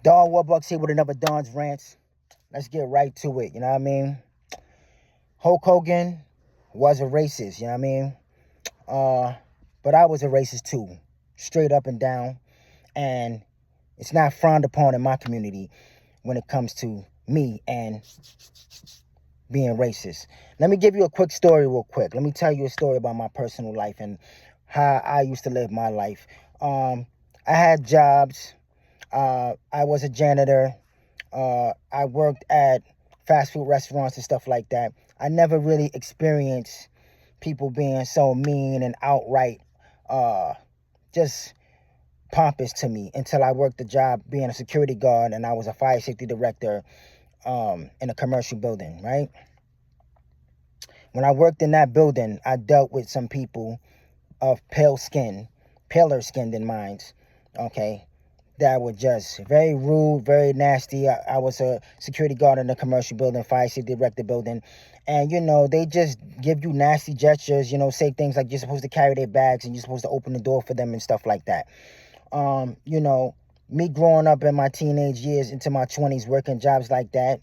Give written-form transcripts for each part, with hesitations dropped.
Don Warbucks here with another Don's Rants. Let's get right to it, you know what I mean? Hulk Hogan was a racist, you know what I mean? But I was a racist too, straight up and down. And it's not frowned upon in my community when it comes to me and being racist. Let me give you a quick story real quick. Let me tell you a story about my personal life and how I used to live my life. I had jobs. I was a janitor. I worked at fast food restaurants and stuff like that. I never really experienced people being so mean and outright just pompous to me until I worked the job being a security guard, and I was a fire safety director in a commercial building, right? When I worked in that building, I dealt with some people of paler skin than mine, okay, that were just very rude, very nasty. I was a security guard in a commercial building, fire safety director building. And, they just give you nasty gestures, say things like you're supposed to carry their bags and you're supposed to open the door for them and stuff like that. Me growing up in my teenage years into my 20s, working jobs like that,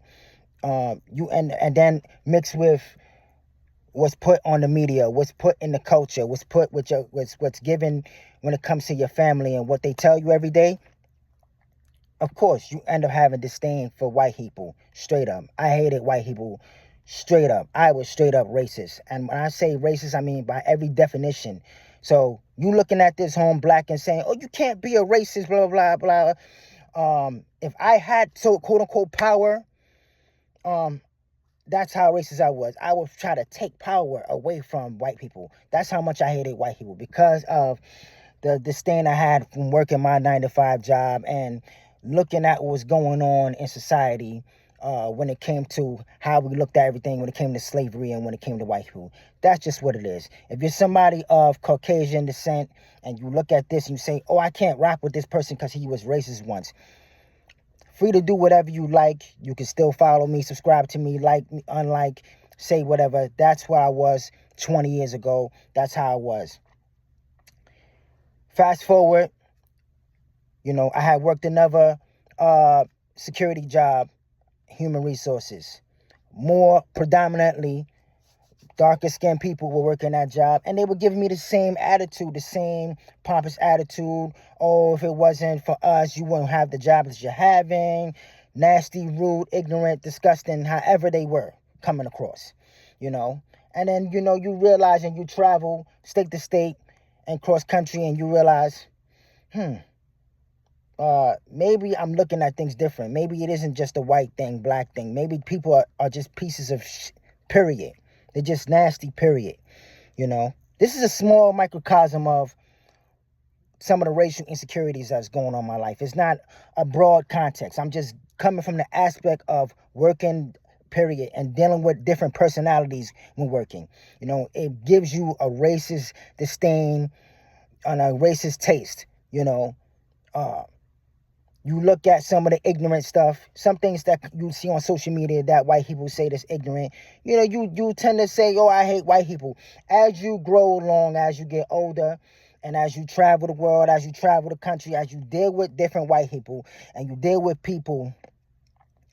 and then mixed with what's put on the media, what's put in the culture, what's given when it comes to your family and what they tell you every day. Of course, you end up having disdain for white people, straight up. I hated white people, straight up. I was straight up racist. And when I say racist, I mean by every definition. So you looking at this home black and saying, oh, you can't be a racist, blah, blah, blah, blah. If I had, so quote unquote, power, that's how racist I was. I would try to take power away from white people. That's how much I hated white people, because of the disdain I had from working my 9-to-5 job and looking at what was going on in society when it came to how we looked at everything, when it came to slavery and when it came to white people. That's just what it is. If you're somebody of Caucasian descent and you look at this and you say, oh, I can't rock with this person because he was racist once, free to do whatever you like. You can still follow me, subscribe to me, like me, unlike, say whatever. That's what I was 20 years ago. That's how I was. Fast forward, I had worked another security job, human resources. More predominantly, darker skinned people were working that job, and they were giving me the same attitude, the same pompous attitude. Oh, if it wasn't for us, you wouldn't have the job that you're having. Nasty, rude, ignorant, disgusting, however they were coming across, And then, you realize and you travel state to state and cross country and you realize, maybe I'm looking at things different. Maybe it isn't just a white thing, black thing. Maybe people are just pieces of period. They're just nasty, period. This is a small microcosm of some of the racial insecurities that's going on in my life. It's not a broad context. I'm just coming from the aspect of working, period, and dealing with different personalities when working. It gives you a racist disdain and a racist taste, You look at some of the ignorant stuff, some things that you see on social media that white people say that's ignorant. You tend to say, oh, I hate white people. As you grow along, as you get older, and as you travel the world, as you travel the country, as you deal with different white people, and you deal with people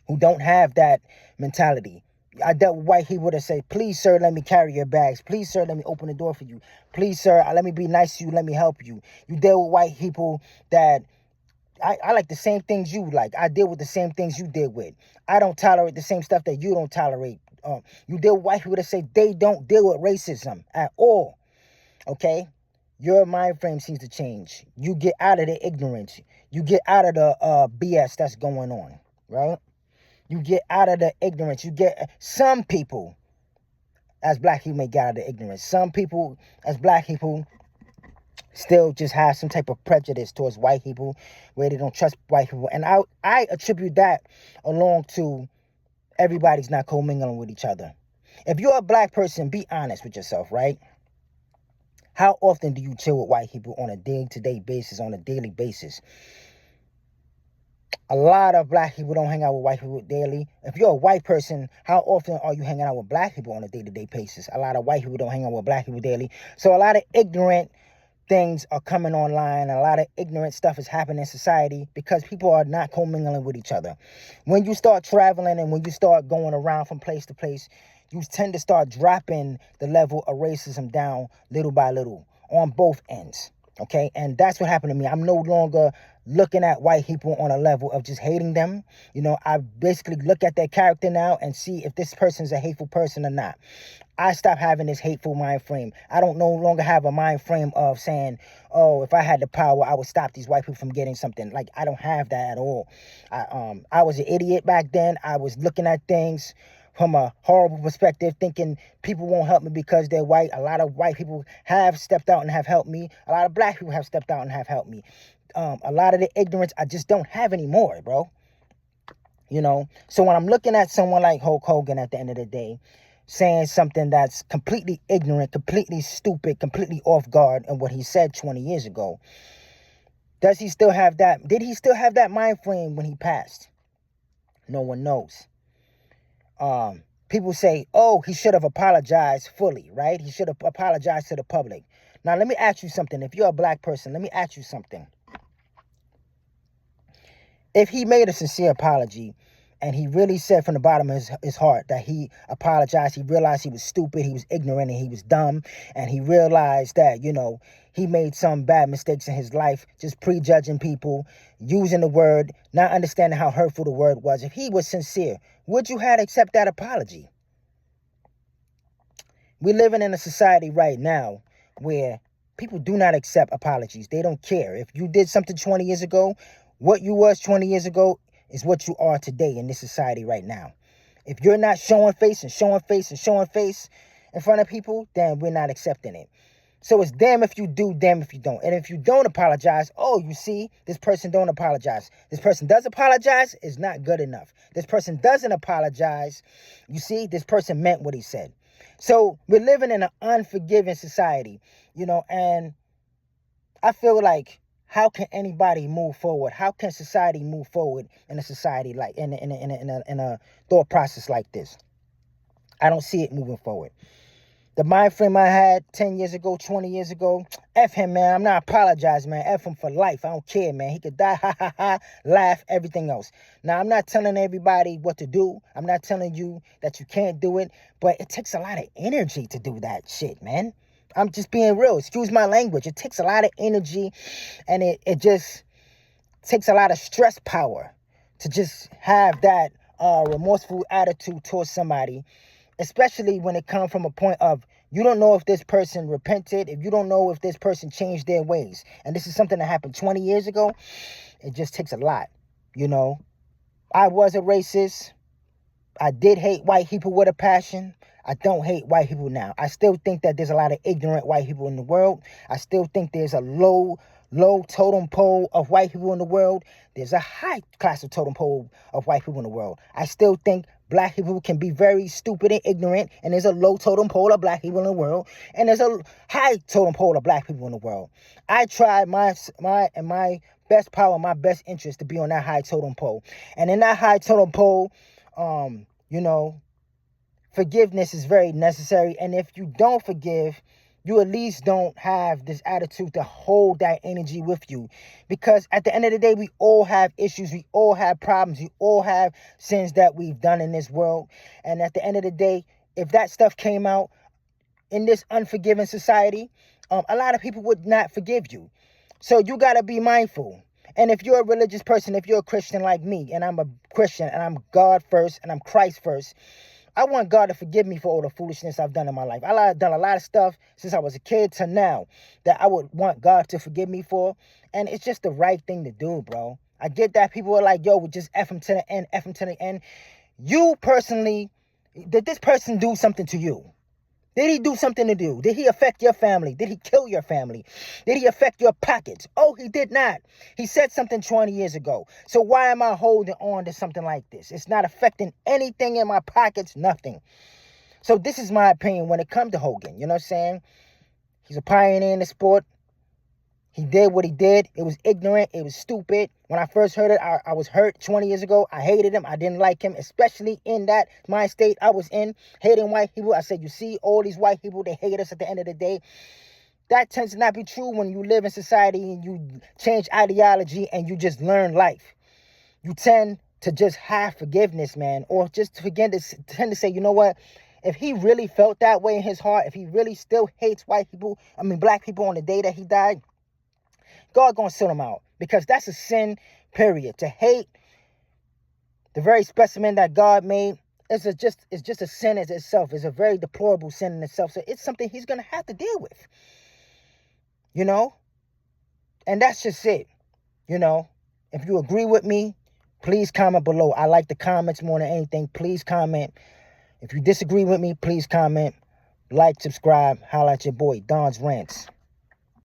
who don't have that mentality. I dealt with white people that say, please, sir, let me carry your bags. Please, sir, let me open the door for you. Please, sir, let me be nice to you. Let me help you. You deal with white people that I like the same things you like. I deal with the same things you deal with. I don't tolerate the same stuff that you don't tolerate. You deal with white people that say they don't deal with racism at all. Okay? Your mind frame seems to change. You get out of the ignorance. You get out of the BS that's going on, right? You get out of the ignorance. You get some people as black people may get out of the ignorance. Some people as black people still just have some type of prejudice towards white people where they don't trust white people. And I attribute that along to everybody's not commingling with each other. If you're a black person, be honest with yourself, right? How often do you chill with white people on a day-to-day basis, on a daily basis? A lot of black people don't hang out with white people daily. If you're a white person, how often are you hanging out with black people on a day-to-day basis? A lot of white people don't hang out with black people daily. So a lot of ignorant things are coming online. A lot of ignorant stuff is happening in society because people are not commingling with each other. When you start traveling and when you start going around from place to place, you tend to start dropping the level of racism down little by little on both ends. Okay, and that's what happened to me. I'm no longer looking at white people on a level of just hating them. I basically look at their character now and see if this person's a hateful person or not. I stopped having this hateful mind frame. I don't no longer have a mind frame of saying, oh, if I had the power, I would stop these white people from getting something. Like, I don't have that at all. I was an idiot back then. I was looking at things from a horrible perspective, thinking people won't help me because they're white. A lot of white people have stepped out and have helped me. A lot of black people have stepped out and have helped me. A lot of the ignorance I just don't have anymore, bro. So when I'm looking at someone like Hulk Hogan at the end of the day, saying something that's completely ignorant, completely stupid, completely off guard in what he said 20 years ago, does he still have that? Did he still have that mind frame when he passed? No one knows. People say, oh, he should have apologized fully, right? He should have apologized to the public. Now, let me ask you something. If you're a black person, let me ask you something. If he made a sincere apology and he really said from the bottom of his heart that he apologized, he realized he was stupid, he was ignorant, and he was dumb, and he realized that, he made some bad mistakes in his life, just prejudging people, using the word, not understanding how hurtful the word was. If he was sincere, would you have accept that apology? We're living in a society right now where people do not accept apologies. They don't care. If you did something 20 years ago, what you was 20 years ago is what you are today in this society right now. If you're not showing face and showing face and showing face in front of people, then we're not accepting it. So it's damn if you do, damn if you don't. And if you don't apologize, oh, you see, this person don't apologize. This person does apologize, is not good enough. This person doesn't apologize. You see, this person meant what he said. So we're living in an unforgiving society, and I feel like, how can anybody move forward? How can society move forward in a society like in a thought process like this? I don't see it moving forward. The mind frame I had 10 years ago, 20 years ago, F him, man. I'm not apologizing, man. F him for life. I don't care, man. He could die, ha, ha, ha, laugh, everything else. Now, I'm not telling everybody what to do. I'm not telling you that you can't do it, but it takes a lot of energy to do that shit, man. I'm just being real. Excuse my language. It takes a lot of energy, and it just takes a lot of stress power to just have that remorseful attitude towards somebody, especially when it comes from a point of you don't know if this person repented, if you don't know if this person changed their ways. And this is something that happened 20 years ago. It just takes a lot, I was a racist. I did hate white people with a passion. I don't hate white people now. I still think that there's a lot of ignorant white people in the world. I still think there's a low totem pole of white people in the world. There's a high class of totem pole of white people in the world. I still think black people can be very stupid and ignorant, and there's a low totem pole of black people in the world, and there's a high totem pole of black people in the world. I tried my best power, my best interest to be on that high totem pole. And in that high totem pole, forgiveness is very necessary. And if you don't forgive, you at least don't have this attitude to hold that energy with you. Because at the end of the day, we all have issues. We all have problems. We all have sins that we've done in this world. And at the end of the day, if that stuff came out in this unforgiving society, a lot of people would not forgive you. So you got to be mindful. And if you're a religious person, if you're a Christian like me, and I'm a Christian, and I'm God first, and I'm Christ first, I want God to forgive me for all the foolishness I've done in my life. I've done a lot of stuff since I was a kid to now that I would want God to forgive me for. And it's just the right thing to do, bro. I get that people are like, yo, we just F him to the end, F him to the end. You personally, did this person do something to you? Did he do something to you? Did he affect your family? Did he kill your family? Did he affect your pockets? Oh, he did not. He said something 20 years ago. So why am I holding on to something like this? It's not affecting anything in my pockets, nothing. So this is my opinion when it comes to Hogan. You know what I'm saying? He's a pioneer in the sport. He did what he did. It was ignorant. It was stupid. When I first heard it, I was hurt 20 years ago. I hated him. I didn't like him, especially in that mind state I was in, hating white people. I said, you see, all these white people, they hate us at the end of the day. That tends to not be true when you live in society and you change ideology and you just learn life. You tend to just have forgiveness, man, or just tend to say, you know what? If he really felt that way in his heart, if he really still hates black people on the day that he died, God gonna sort him out, because that's a sin, period. To hate the very specimen that God made is just a sin as itself. It's a very deplorable sin in itself. So it's something he's gonna have to deal with. You know? And that's just it. You know? If you agree with me, please comment below. I like the comments more than anything. Please comment. If you disagree with me, please comment. Like, subscribe, holla at your boy, Don's Rants.